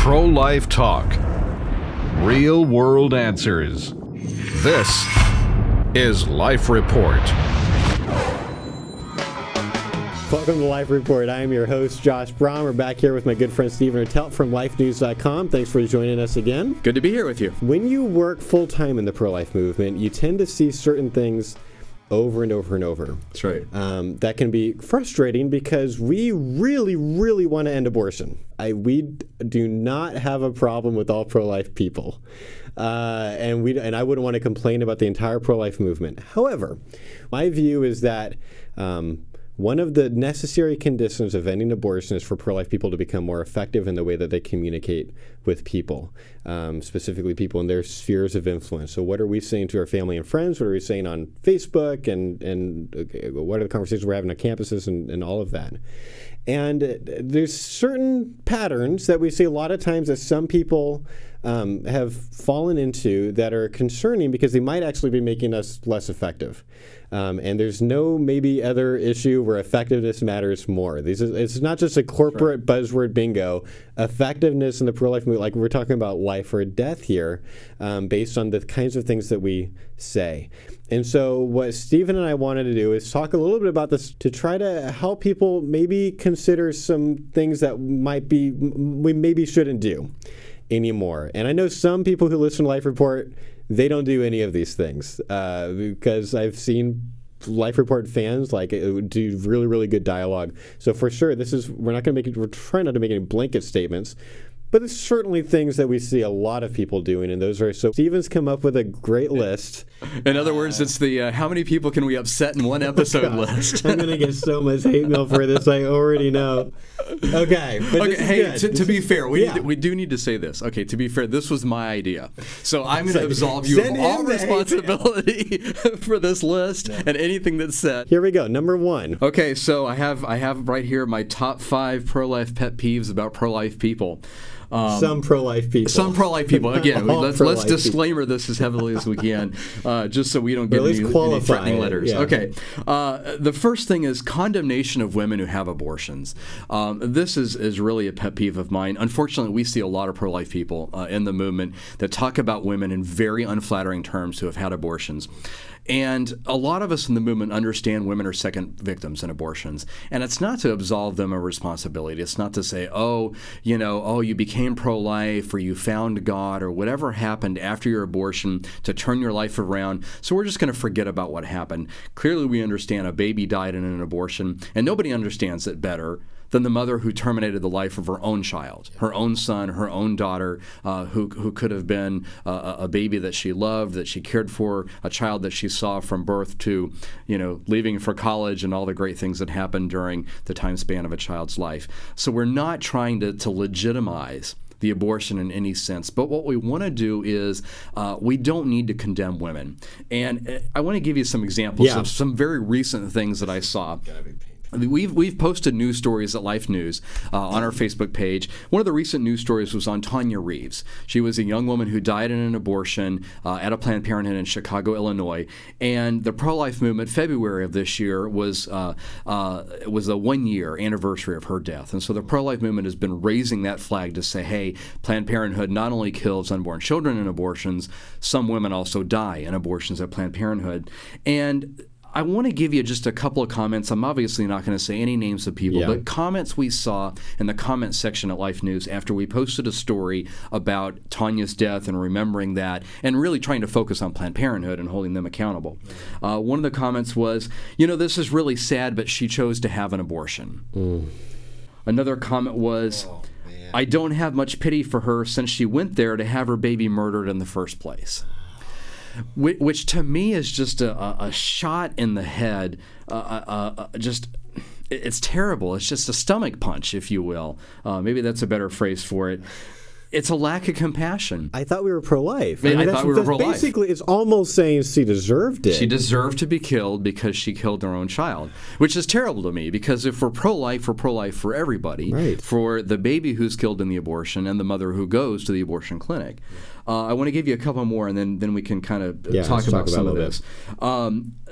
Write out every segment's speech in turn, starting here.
Pro-life talk. Real world answers. This is Life Report. Welcome to Life Report. I am your host, Josh Brahm. We're back here with my good friend Stephen Ertelt from lifenews.com. Thanks for joining us again. Good to be here with you. When you work full-time in the pro-life movement, you tend to see certain things over and over and over. That's right. That can be frustrating because we really, really want to end abortion. We do not have a problem with all pro-life people. And I wouldn't want to complain about the entire pro-life movement. However, my view is that one of the necessary conditions of ending abortion is for pro-life people to become more effective in the way that they communicate with people, specifically people in their spheres of influence. So what are we saying to our family and friends? What are we saying on Facebook? And what are the conversations we're having on campuses and all of that? And there's certain patterns that we see a lot of times that some people have fallen into that are concerning because they might actually be making us less effective. And there's no maybe other issue where effectiveness matters more. It's not just a corporate buzzword bingo. Effectiveness in the pro-life movement, like we're talking about life or death here, based on the kinds of things that we say. And so what Stephen and I wanted to do is talk a little bit about this to try to help people maybe consider some things that we maybe shouldn't do anymore. And I know some people who listen to Life Report, they don't do any of these things because I've seen Life Report fans do really, really good dialogue. So for sure, we're trying not to make any blanket statements, but there's certainly things that we see a lot of people doing, and those are, so Stephen's come up with a great list. In other words, it's the how many people can we upset in one episode list. I'm going to get so much hate mail for this, I already know. Okay. To be fair, we do need to say this. Okay, to be fair, this was my idea. So I'm going to absolve you of all responsibility for this list and anything that's said. Here we go, number one. Okay, so I have right here my top 5 pro-life pet peeves about pro-life people. Some pro-life people. Some pro-life people. Again, let's disclaimer this as heavily as we can, just so we don't get any threatening letters. Yeah. Okay. The first thing is condemnation of women who have abortions. This is really a pet peeve of mine. Unfortunately, we see a lot of pro-life people in the movement that talk about women in very unflattering terms who have had abortions. And a lot of us in the movement understand women are second victims in abortions. And it's not to absolve them of responsibility. It's not to say, you became pro-life or you found God or whatever happened after your abortion to turn your life around. So we're just going to forget about what happened. Clearly, we understand a baby died in an abortion, and nobody understands it better than the mother who terminated the life of her own child, her own son, her own daughter, who could have been a baby that she loved, that she cared for, a child that she saw from birth to, leaving for college and all the great things that happened during the time span of a child's life. So we're not trying to legitimize the abortion in any sense. But what we want to do is we don't need to condemn women. And I want to give you some examples of some very recent things that I saw. We've posted news stories at Life News on our Facebook page. One of the recent news stories was on Tanya Reeves. She was a young woman who died in an abortion at a Planned Parenthood in Chicago, Illinois. And the pro-life movement, February of this year, was a 1-year anniversary of her death. And so the pro-life movement has been raising that flag to say, hey, Planned Parenthood not only kills unborn children in abortions, some women also die in abortions at Planned Parenthood. And I want to give you just a couple of comments. I'm obviously not going to say any names of people, but comments we saw in the comment section at Life News after we posted a story about Tanya's death and remembering that and really trying to focus on Planned Parenthood and holding them accountable. One of the comments was, this is really sad, but she chose to have an abortion. Another comment was, I don't have much pity for her since she went there to have her baby murdered in the first place. Which to me is just a shot in the head. It's terrible. It's just a stomach punch, if you will. Maybe that's a better phrase for it. It's a lack of compassion. I thought we were pro-life. I thought we were pro-life. Basically, it's almost saying she deserved it. She deserved to be killed because she killed her own child, which is terrible to me because if we're pro-life for everybody, right. For the baby who's killed in the abortion and the mother who goes to the abortion clinic. I want to give you a couple more, and then we can kind of talk about some of this.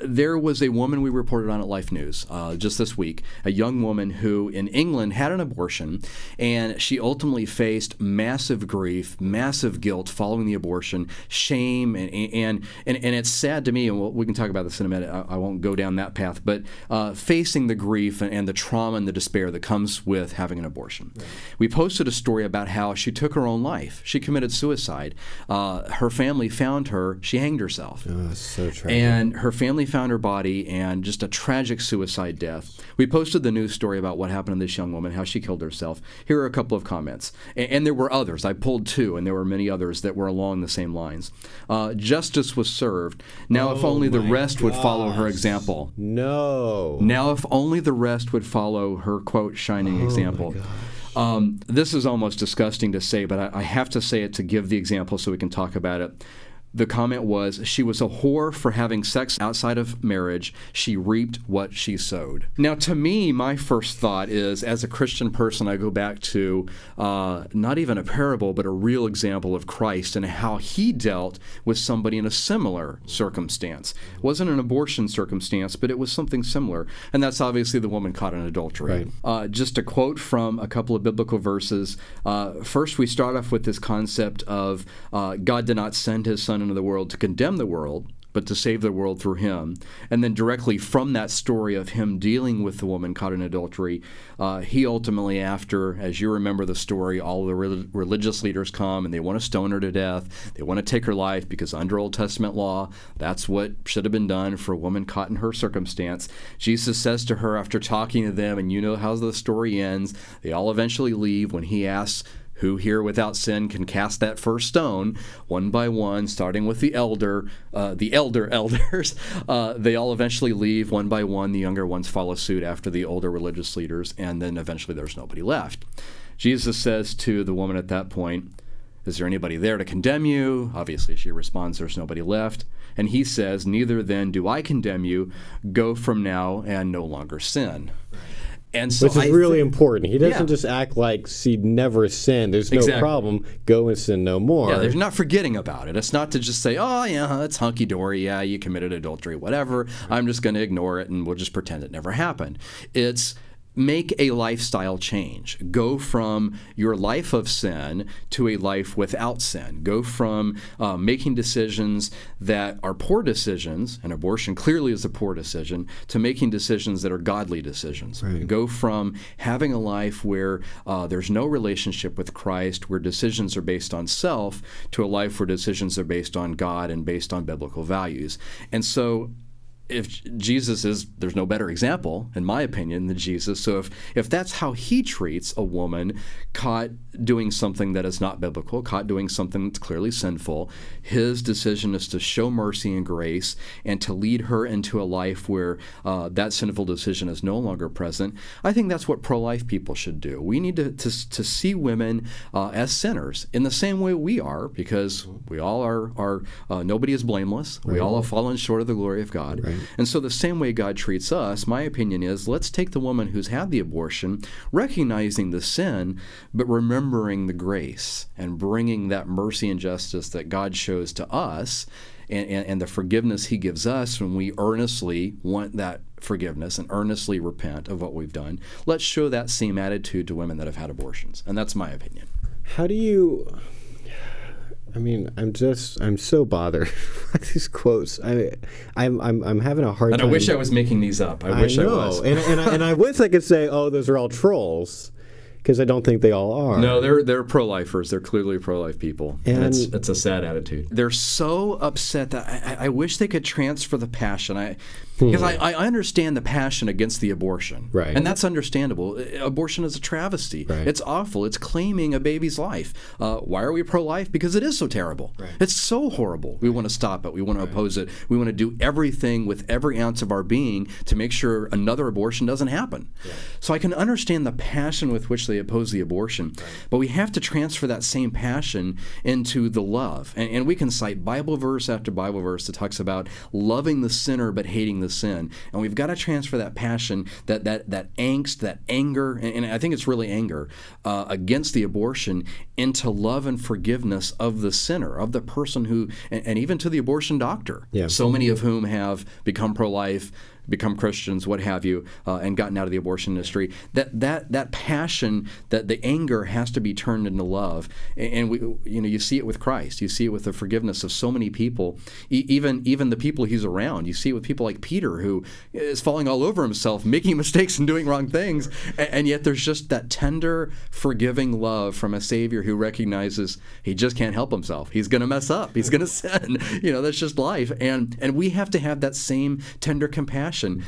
There was a woman we reported on at Life News just this week, a young woman who in England had an abortion, and she ultimately faced mass massive grief, massive guilt following the abortion, shame, and it's sad to me, and we can talk about this in a minute. I won't go down that path, but facing the grief and the trauma and the despair that comes with having an abortion. Right. We posted a story about how she took her own life. She committed suicide. Her family found her. She hanged herself. Oh, so tragic. And her family found her body, and just a tragic suicide death. We posted the news story about what happened to this young woman, how she killed herself. Here are a couple of comments. And there were others. I pulled two, and there were many others that were along the same lines. Justice was served. Now, if only the rest would follow her example. No. Now, if only the rest would follow her, quote, shining example. This is almost disgusting to say, but I have to say it to give the example so we can talk about it. The comment was, she was a whore for having sex outside of marriage. She reaped what she sowed. Now, to me, my first thought is, as a Christian person, I go back to not even a parable, but a real example of Christ and how he dealt with somebody in a similar circumstance. It wasn't an abortion circumstance, but it was something similar. And that's obviously the woman caught in adultery. Right. Just a quote from a couple of biblical verses. First, we start off with this concept of God did not send his son into the world to condemn the world, but to save the world through him. And then directly from that story of him dealing with the woman caught in adultery, he ultimately, after, as you remember the story, all the religious leaders come and they want to stone her to death. They want to take her life because under Old Testament law, that's what should have been done for a woman caught in her circumstance. Jesus says to her after talking to them, and you know how the story ends, they all eventually leave when he asks, who here without sin can cast that first stone? One by one, starting with the elders. They all eventually leave one by one. The younger ones follow suit after the older religious leaders, and then eventually there's nobody left. Jesus says to the woman at that point, is there anybody there to condemn you? Obviously, she responds, there's nobody left. And he says, neither then do I condemn you. Go from now and no longer sin. And so which is really important. He doesn't just act like she'd never sinned. There's no problem. Go and sin no more. Yeah, there's not forgetting about it. It's not to just say, oh, yeah, it's hunky-dory. Yeah, you committed adultery, whatever. I'm just going to ignore it and we'll just pretend it never happened. It's make a lifestyle change. Go from your life of sin to a life without sin. Go from making decisions that are poor decisions, and abortion clearly is a poor decision, to making decisions that are godly decisions. Right. Go from having a life where there's no relationship with Christ, where decisions are based on self, to a life where decisions are based on God and based on biblical values. And so if Jesus is, there's no better example, in my opinion, than Jesus. So if that's how he treats a woman caught doing something that is not biblical, caught doing something that's clearly sinful, his decision is to show mercy and grace and to lead her into a life where that sinful decision is no longer present. I think that's what pro-life people should do. We need to see women as sinners in the same way we are, because we all are nobody is blameless. Right. We all have fallen short of the glory of God. Right. And so the same way God treats us, my opinion is, let's take the woman who's had the abortion, recognizing the sin, but remembering the grace and bringing that mercy and justice that God shows to us and the forgiveness he gives us when we earnestly want that forgiveness and earnestly repent of what we've done. Let's show that same attitude to women that have had abortions. And that's my opinion. How do you... I mean, I'm so bothered by these quotes. I'm having a hard time. And I wish I was making these up. I wish I was. and I wish I could say, oh, those are all trolls, because I don't think they all are. No, they're pro-lifers. They're clearly pro-life people. And it's a sad attitude. They're so upset that I wish they could transfer the passion. Because I understand the passion against the abortion. Right. And that's understandable. Abortion is a travesty. Right. It's awful. It's claiming a baby's life. Why are we pro-life? Because it is so terrible. Right. It's so horrible. We want to stop it. We want to oppose it. We want to do everything with every ounce of our being to make sure another abortion doesn't happen. Right. So I can understand the passion with which they oppose the abortion. Right. But we have to transfer that same passion into the love. And we can cite Bible verse after Bible verse that talks about loving the sinner but hating the sin. And we've got to transfer that passion, that angst, that anger, and I think it's really anger, against the abortion into love and forgiveness of the sinner, of the person who, and even to the abortion doctor, yeah. So many of whom have become pro-life, become Christians, what have you, and gotten out of the abortion industry, that passion, that the anger has to be turned into love. And you see it with Christ. You see it with the forgiveness of so many people, even the people he's around. You see it with people like Peter, who is falling all over himself, making mistakes and doing wrong things, and yet there's just that tender, forgiving love from a Savior who recognizes he just can't help himself. He's going to mess up. He's going to sin. That's just life. And we have to have that same tender compassion,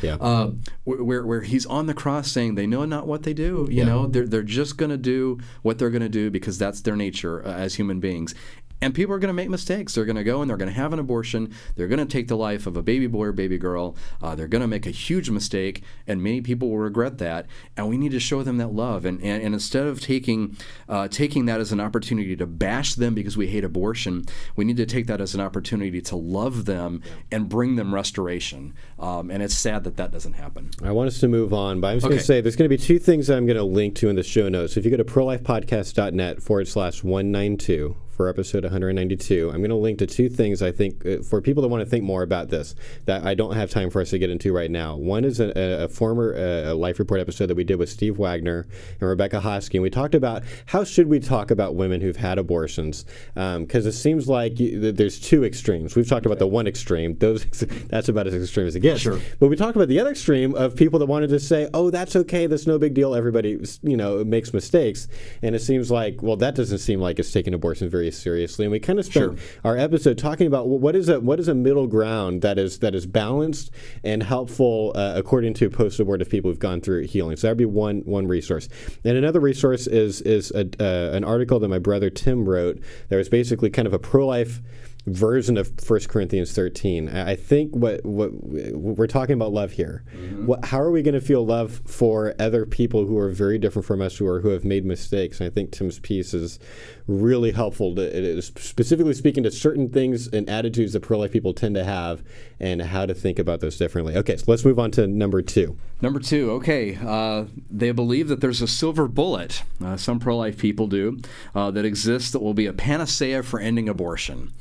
where he's on the cross saying they know not what they do. They're just going to do what they're going to do because that's their nature as human beings. And people are going to make mistakes. They're going to go and they're going to have an abortion. They're going to take the life of a baby boy or baby girl. They're going to make a huge mistake, and many people will regret that. And we need to show them that love. And instead of taking that as an opportunity to bash them because we hate abortion, we need to take that as an opportunity to love them and bring them restoration. And it's sad that doesn't happen. I want us to move on, but I'm just going to say there's going to be two things that I'm going to link to in the show notes. If you go to prolifepodcast.net/192, for episode 192. I'm going to link to two things I think for people that want to think more about this that I don't have time for us to get into right now. One is a former Life Report episode that we did with Steve Wagner and Rebecca Haschke, and we talked about how should we talk about women who've had abortions, because it seems like there's two extremes. We've talked about the one extreme. That's about as extreme as it gets. Sure. But we talked about the other extreme of people that wanted to say, oh, that's okay, that's no big deal, everybody makes mistakes. And it seems like, well, that doesn't seem like it's taking abortion very seriously, and we kind of spent our episode talking about what is a middle ground that is balanced and helpful according to post-abortive people who've gone through healing. So that'd be one resource. And another resource is an article that my brother Tim wrote that was basically kind of a pro-life version of 1 Corinthians 13. I think what we're talking about love here. Mm-hmm. How are we going to feel love for other people who are very different from us, who have made mistakes? And I think Tim's piece is really helpful. It is specifically speaking to certain things and attitudes that pro-life people tend to have and how to think about those differently. Okay, so let's move on to number two. Number two, okay. They believe that there's a silver bullet, some pro-life people do, that exists that will be a panacea for ending abortion.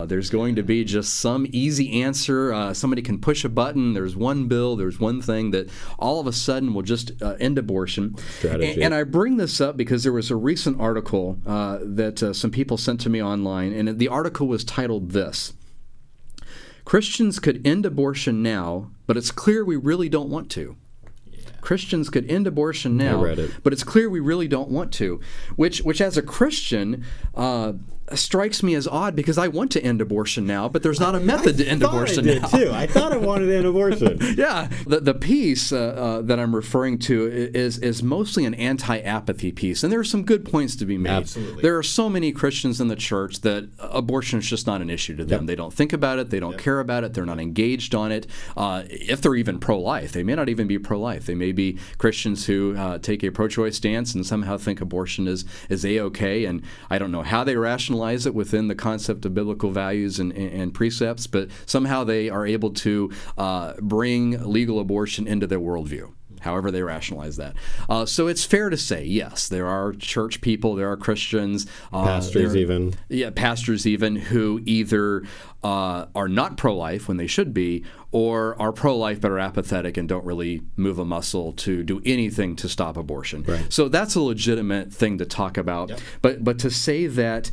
There's going to be just some easy answer. Somebody can push a button. There's one bill. There's one thing that all of a sudden will just end abortion. And I bring this up because there was a recent article that some people sent to me online, and the article was titled this: Christians could end abortion now, but it's clear we really don't want to. Christians could end abortion now, but it's clear we really don't want to, which as a Christian strikes me as odd because I want to end abortion now, but there's not a method to end abortion now. Too. I thought I wanted to end abortion. Yeah. The piece that I'm referring to is mostly an anti-apathy piece, and there are some good points to be made. Absolutely. There are so many Christians in the church that abortion is just not an issue to them. Yep. They don't think about it. They don't care about it. They're not engaged on it. If they're even pro-life, they may not even be pro-life. They may be Christians who take a pro-choice stance and somehow think abortion is A-okay, and I don't know how they rationalize it within the concept of biblical values and precepts, but somehow they are able to bring legal abortion into their worldview, however they rationalize that. So it's fair to say, yes, there are church people, there are Christians. Pastors even, who either are not pro-life when they should be, or are pro-life but are apathetic and don't really move a muscle to do anything to stop abortion. Right. So that's a legitimate thing to talk about. Yep. But to say that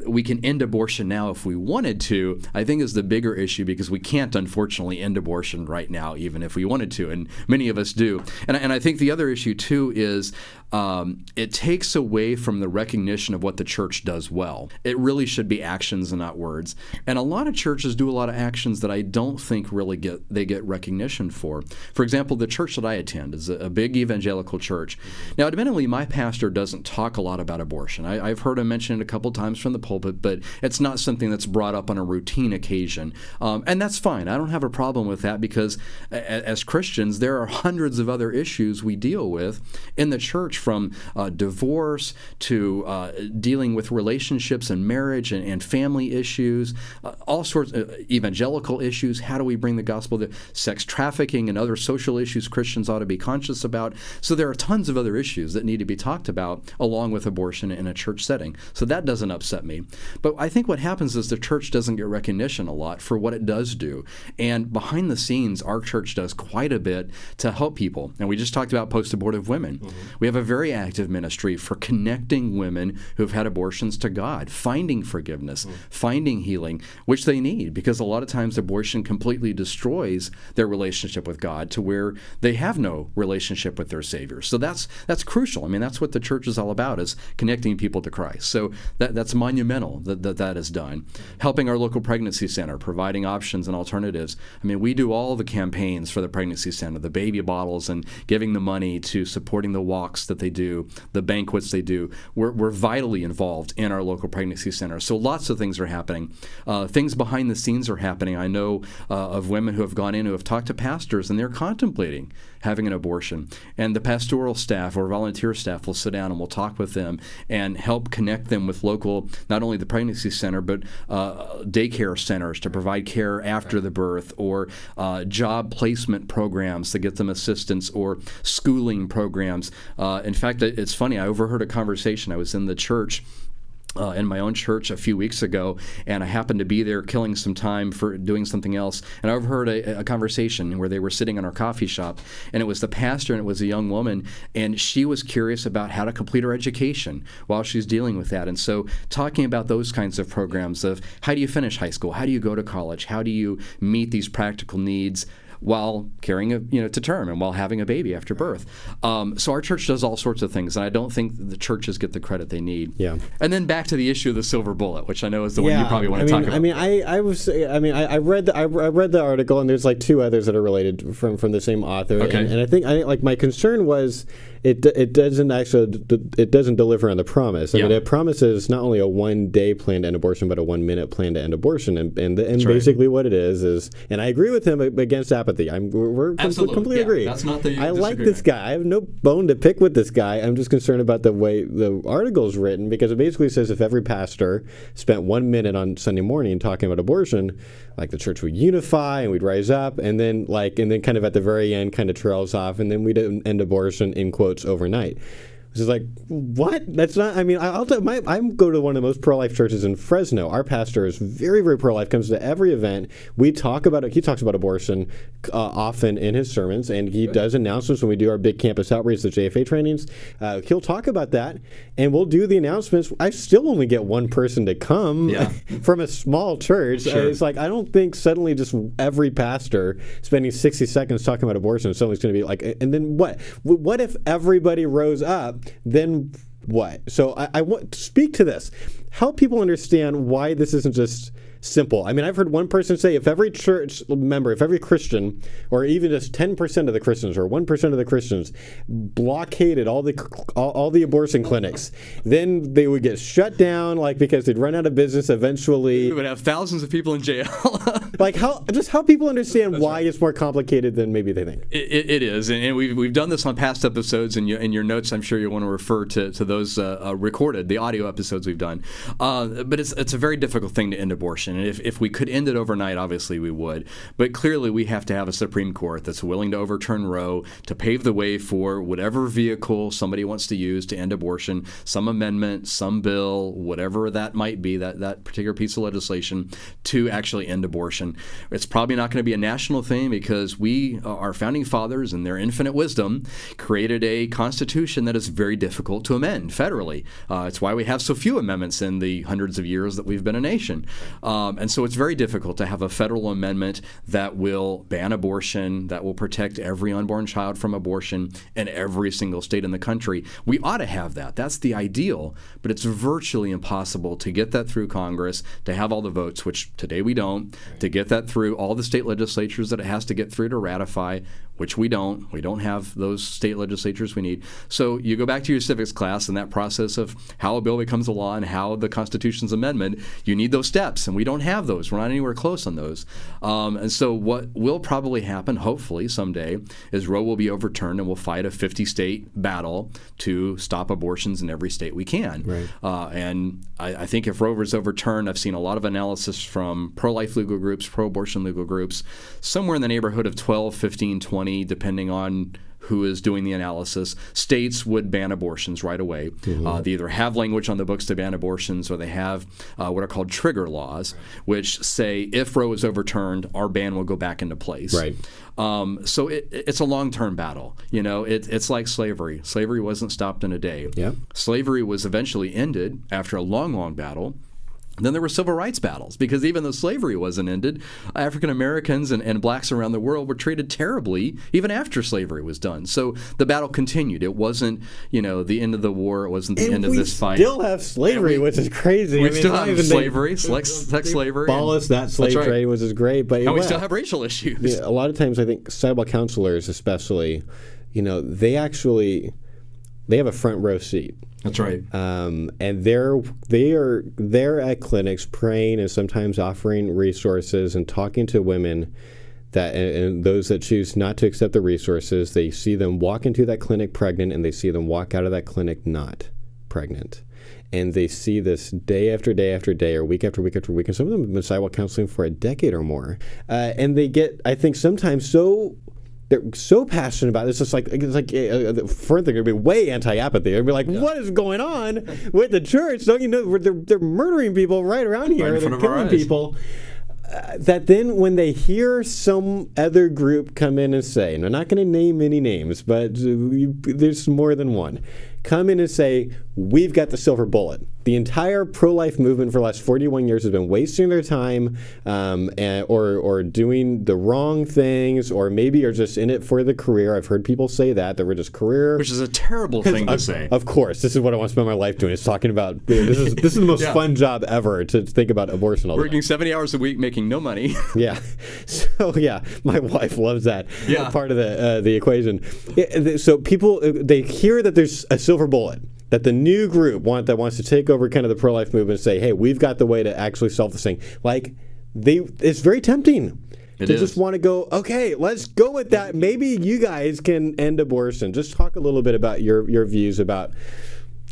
we can end abortion now if we wanted to, I think is the bigger issue, because we can't, unfortunately, end abortion right now, even if we wanted to, and many of us do. And I think the other issue, too, is it takes away from the recognition of what the church does well. It really should be actions and not words. And a lot of churches do a lot of actions that I don't think really get recognition for. For example, the church that I attend is a big evangelical church. Now, admittedly, my pastor doesn't talk a lot about abortion. I've heard him mention it a couple times from the pulpit, but it's not something that's brought up on a routine occasion. And that's fine. I don't have a problem with that, because as Christians, there are hundreds of other issues we deal with in the church from divorce to dealing with relationships and marriage and family issues, all sorts of evangelical issues. How do we bring the gospel to sex trafficking and other social issues Christians ought to be conscious about? So there are tons of other issues that need to be talked about along with abortion in a church setting. So that doesn't upset me. But I think what happens is the church doesn't get recognition a lot for what it does do. And behind the scenes, our church does quite a bit to help people. And we just talked about post-abortive women. We have a very active ministry for connecting women who've had abortions to God, finding forgiveness, finding healing, which they need, because a lot of times abortion completely destroys their relationship with God to where they have no relationship with their Savior. So that's crucial. I mean, that's what the church is all about, is connecting people to Christ. So that's monumental that is done. Helping our local pregnancy center, providing options and alternatives. I mean, we do all the campaigns for the pregnancy center, the baby bottles, and giving the money to supporting the walks that they do, the banquets they do. We're vitally involved in our local pregnancy center. So lots of things are happening. Things behind the scenes are happening. I know of women who have gone in who have talked to pastors, and they're contemplating having an abortion. And the pastoral staff or volunteer staff will sit down and we'll talk with them and help connect them with local, not only the pregnancy center, but daycare centers to provide care after the birth, or job placement programs to get them assistance, or schooling programs. In fact, it's funny, I overheard a conversation. I was in the church, in my own church a few weeks ago, and I happened to be there killing some time for doing something else, and I overheard a conversation where they were sitting in our coffee shop, and it was the pastor and it was a young woman, and she was curious about how to complete her education while she's dealing with that. And so talking about those kinds of programs of how do you finish high school, how do you go to college, how do you meet these practical needs while carrying to term and while having a baby after birth. So our church does all sorts of things, and I don't think the churches get the credit they need. Yeah. And then back to the issue of the silver bullet, which I know is the one you probably want to talk about. I mean, I read the article, and there's like two others that are related from the same author. Okay. And I think like my concern was it doesn't deliver on the promise. I mean, it promises not only a 1-day plan to end abortion, but a 1-minute plan to end abortion. And basically what it is, and I agree with him against apathy. We're completely agree. That's not the I like this guy. I have no bone to pick with this guy. I'm just concerned about the way the article is written, because it basically says if every pastor spent 1 minute on Sunday morning talking about abortion, like the church would unify and we'd rise up, and then kind of at the very end kind of trails off, and then we'd end abortion in quotes overnight. It's just like, what? That's not, I mean, I go to one of the most pro-life churches in Fresno. Our pastor is very, very pro-life, comes to every event. We talk about it. He talks about abortion often in his sermons, and he does announcements when we do our big campus outreach, the JFA trainings. He'll talk about that, and we'll do the announcements. I still only get one person to come from a small church. Sure. It's like, I don't think suddenly just every pastor spending 60 seconds talking about abortion suddenly is going to be like, and then what? What if everybody rose up? Then what? So I want to speak to this. Help people understand why this isn't just simple. I mean, I've heard one person say if every church member, if every Christian, or even just 10% of the Christians or 1% of the Christians blockaded all the abortion clinics, then they would get shut down, like, because they'd run out of business eventually. We would have thousands of people in jail. Like, how people understand why it's more complicated than maybe they think. It is, and we've done this on past episodes, and in your notes, I'm sure you'll want to refer to those recorded, the audio episodes we've done. But it's a very difficult thing to end abortion. And if we could end it overnight, obviously we would. But clearly we have to have a Supreme Court that's willing to overturn Roe, to pave the way for whatever vehicle somebody wants to use to end abortion, some amendment, some bill, whatever that might be, that particular piece of legislation, to actually end abortion. It's probably not going to be a national thing, because our founding fathers, in their infinite wisdom, created a constitution that is very difficult to amend federally. It's why we have so few amendments in the hundreds of years that we've been a nation. And so it's very difficult to have a federal amendment that will ban abortion, that will protect every unborn child from abortion in every single state in the country. We ought to have that. That's the ideal, but it's virtually impossible to get that through Congress, to have all the votes, which today we don't, to get that through all the state legislatures that it has to get through to ratify. which we don't. We don't have those state legislatures we need. So you go back to your civics class and that process of how a bill becomes a law and how the Constitution's amendment, you need those steps, and we don't have those. We're not anywhere close on those. And so what will probably happen, hopefully someday, is Roe will be overturned and we'll fight a 50-state battle to stop abortions in every state we can. Right. And I think if Roe is overturned, I've seen a lot of analysis from pro-life legal groups, pro-abortion legal groups, somewhere in the neighborhood of 12, 15, 20, depending on who is doing the analysis, states would ban abortions right away. Mm-hmm. They either have language on the books to ban abortions, or they have what are called trigger laws, which say if Roe is overturned, our ban will go back into place. Right. So it's a long-term battle. It's like slavery. Slavery wasn't stopped in a day. Yeah. Slavery was eventually ended after a long, long battle. Then there were civil rights battles, because even though slavery wasn't ended, African Americans and blacks around the world were treated terribly even after slavery was done. So the battle continued. It wasn't, the end of the war. It wasn't the end of this fight. We still have slavery, which is crazy. We still have slavery, sex slavery. Abolished that slave trade, which is great. But we still have racial issues. Yeah, a lot of times, I think sidewalk counselors, especially, they have a front row seat. That's right. And they're at clinics praying and sometimes offering resources and talking to women and those that choose not to accept the resources. They see them walk into that clinic pregnant, and they see them walk out of that clinic not pregnant. And they see this day after day after day, or week after week after week. And some of them have been sidewalk counseling for a decade or more. And they get, I think, sometimes they're so passionate about it. It's like first they're going to be way anti-apathy. They're going to be like, what is going on with the church? Don't you know they're murdering people right around here? Right in front of our eyes. They're killing people. That then when they hear some other group come in and say, and I'm not going to name any names, but there's more than one, come in and say, we've got the silver bullet. The entire pro-life movement for the last 41 years has been wasting their time or doing the wrong things, or maybe are just in it for the career. I've heard people say that we're just career. Which is a terrible thing to say. Of course. This is what I want to spend my life doing, is talking about, this is the most fun job ever, to think about abortion all the time. Working 70 hours a week, making no money. Yeah. So, my wife loves that part of the equation. So people, they hear that there's a silver bullet, that the new group that wants to take over kind of the pro-life movement and say, hey, we've got the way to actually solve this thing. It's very tempting to just want to go, okay, let's go with that. Maybe you guys can end abortion. Just talk a little bit about your views about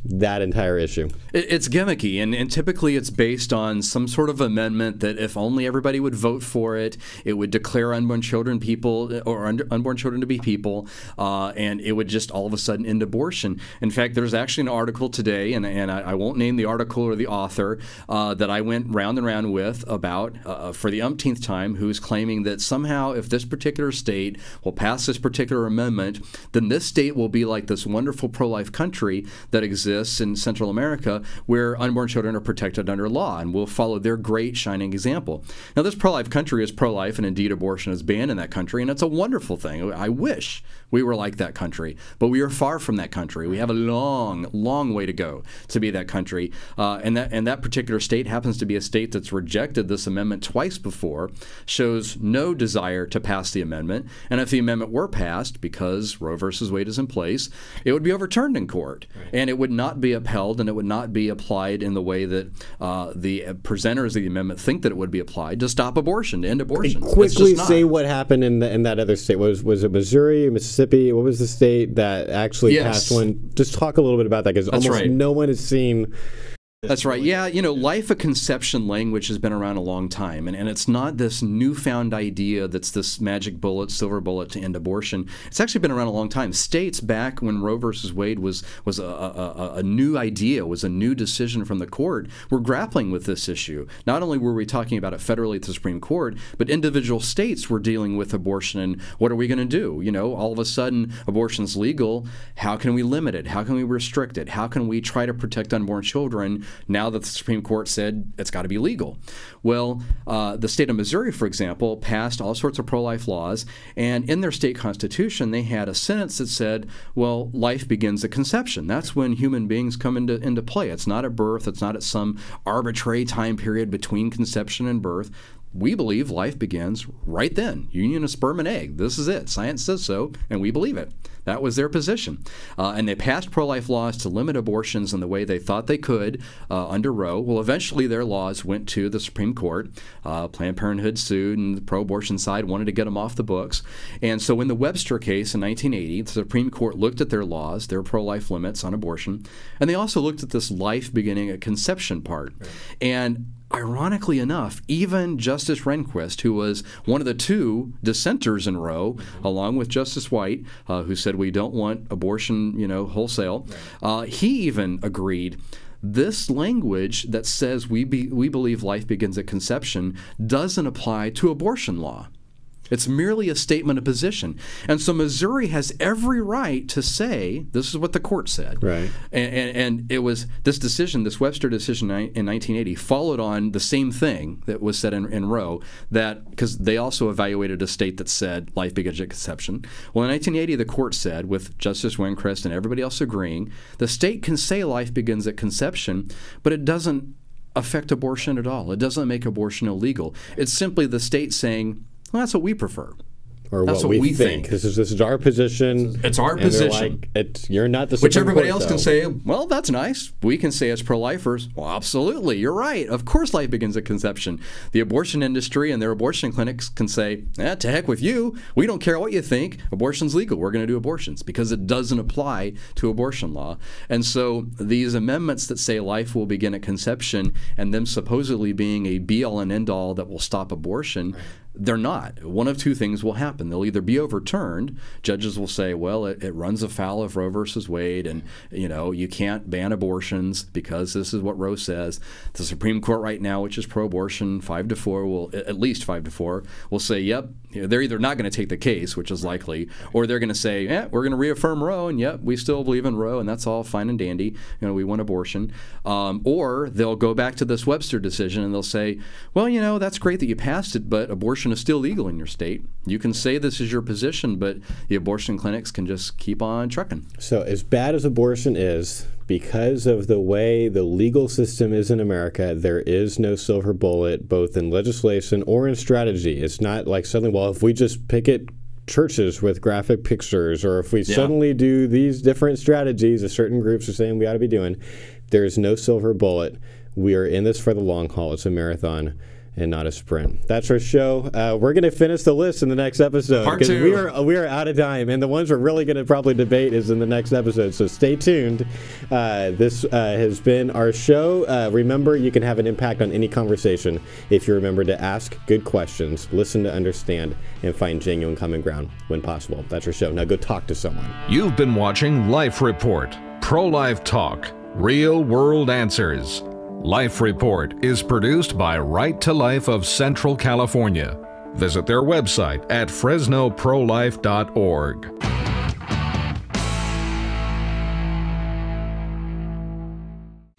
that entire issue. It's gimmicky, and typically it's based on some sort of amendment that if only everybody would vote for it, it would declare unborn children people, or unborn children to be people, and it would just all of a sudden end abortion. In fact, there's actually an article today, and I won't name the article or the author, that I went round and round with about, for the umpteenth time, who's claiming that somehow if this particular state will pass this particular amendment, then this state will be like this wonderful pro-life country that exists in Central America, where unborn children are protected under law, and we'll follow their great shining example. Now, this pro-life country is pro-life, and indeed abortion is banned in that country, and it's a wonderful thing. I wish we were like that country, but we are far from that country. We have a long, long way to go to be that country, and that particular state happens to be a state that's rejected this amendment twice before, shows no desire to pass the amendment, and if the amendment were passed, because Roe versus Wade is in place, it would be overturned in court, and it would not be upheld, and it would not be applied in the way that the presenters of the amendment think that it would be applied, to stop abortion, to end abortion. Quickly say what happened in that other state. Was it Missouri, Mississippi? What was the state that actually passed one? Just talk a little bit about that, because almost no one has seen. That's right. Yeah, life at conception language has been around a long time, and it's not this newfound idea that's this magic bullet, silver bullet to end abortion. It's actually been around a long time. States back when Roe versus Wade was a new idea, was a new decision from the court, were grappling with this issue. Not only were we talking about it federally at the Supreme Court, but individual states were dealing with abortion, and what are we going to do? All of a sudden, abortion's legal. How can we limit it? How can we restrict it? How can we try to protect unborn children now that the Supreme Court said it's got to be legal? Well, the state of Missouri, for example, passed all sorts of pro-life laws, and in their state constitution, they had a sentence that said, well, life begins at conception. That's when human beings come into play. It's not at birth. It's not at some arbitrary time period between conception and birth. we believe life begins right then. Union of sperm and egg. This is it. Science says so, and we believe it. That was their position. And they passed pro-life laws to limit abortions in the way they thought they could under Roe. Well, eventually their laws went to the Supreme Court. Planned Parenthood sued, and the pro-abortion side wanted to get them off the books. And so in the Webster case in 1980, the Supreme Court looked at their laws, their pro-life limits on abortion, and they also looked at this life beginning at conception part. Right. And ironically enough, even Justice Rehnquist, who was one of the two dissenters in Roe, along with Justice White, who said we don't want abortion, wholesale, he even agreed this language that says we believe life begins at conception doesn't apply to abortion law. It's merely a statement of position. And so Missouri has every right to say, this is what the court said. Right. And it was this decision, this Webster decision in 1980, followed on the same thing that was said in Roe, that because they also evaluated a state that said life begins at conception. Well, in 1980, the court said, with Justice Rehnquist and everybody else agreeing, the state can say life begins at conception, but it doesn't affect abortion at all. It doesn't make abortion illegal. It's simply the state saying, well, that's what we prefer. Or that's what we think. This is our position. It's our position. You're not the Supreme Which everybody Court, else can say, well, that's nice. We can say as pro-lifers, well, absolutely, you're right. Of course life begins at conception. The abortion industry and their abortion clinics can say, to heck with you. We don't care what you think. Abortion's legal. We're going to do abortions because it doesn't apply to abortion law. And so these amendments that say life will begin at conception and them supposedly being a be-all and end-all that will stop abortion, they're not. One of two things will happen. They'll either be overturned. Judges will say, well, it runs afoul of Roe versus Wade, and you can't ban abortions because this is what Roe says. The Supreme Court right now, which is pro-abortion, 5-4, will at least 5-4, will say, yep, they're either not going to take the case, which is likely, or they're going to say, we're going to reaffirm Roe, and yep, we still believe in Roe, and that's all fine and dandy. We want abortion. Or they'll go back to this Webster decision and they'll say, well, that's great that you passed it, but abortion is still legal in your state. You can say this is your position, but the abortion clinics can just keep on trucking. So as bad as abortion is, because of the way the legal system is in America, there is no silver bullet, both in legislation or in strategy. It's not like suddenly, well, if we just picket churches with graphic pictures, or if we suddenly do these different strategies that certain groups are saying we ought to be doing, there's no silver bullet. We are in this for the long haul. It's a marathon and not a sprint. That's our show. We're going to finish the list in the next episode because we are out of time, and the ones we're really going to probably debate is in the next episode. So stay tuned. This has been our show. Remember, you can have an impact on any conversation if you remember to ask good questions, listen to understand, and find genuine common ground when possible. That's our show. Now go talk to someone. You've been watching Life Report, pro-life talk, real world answers. Life Report is produced by Right to Life of Central California. Visit their website at fresnoprolife.org.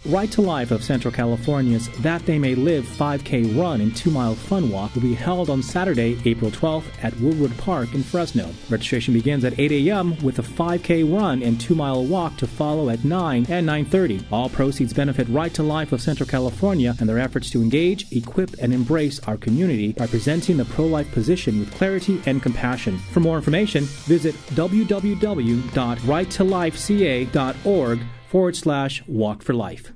Right to Life of Central California's That They May Live 5K Run and 2-mile fun walk will be held on Saturday, April 12th at Woodward Park in Fresno. Registration begins at 8 a.m. with a 5K run and 2-mile walk to follow at 9 and 9:30. All proceeds benefit Right to Life of Central California and their efforts to engage, equip, and embrace our community by presenting the pro-life position with clarity and compassion. For more information, visit www.righttolifeca.org/walk for life.